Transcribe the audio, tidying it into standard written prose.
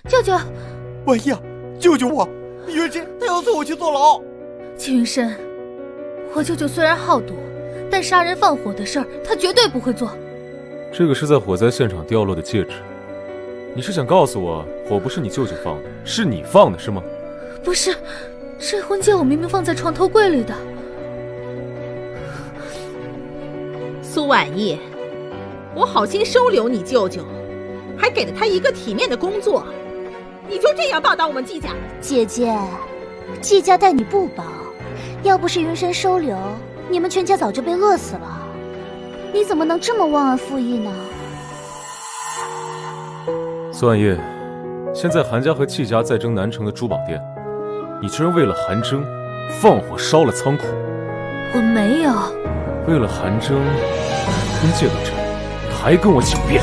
舅舅，万一啊，救救我！云深他要送我去坐牢。季云深，我舅舅虽然好赌，但杀人放火的事儿他绝对不会做。这个是在火灾现场掉落的戒指，你是想告诉我火不是你舅舅放的，是你放的是吗？不是，这婚戒我明明放在床头柜里的。苏婉意，我好心收留你舅舅，还给了他一个体面的工作，你就这样报答我们季家？姐姐，季家待你不薄，要不是云深收留，你们全家早就被饿死了。你怎么能这么忘恩负义呢？苏婉意，现在韩家和季家在争南城的珠宝店，你居然为了韩征放火烧了仓库。我没有。为了韩征，婚戒都摘，你还跟我狡辩？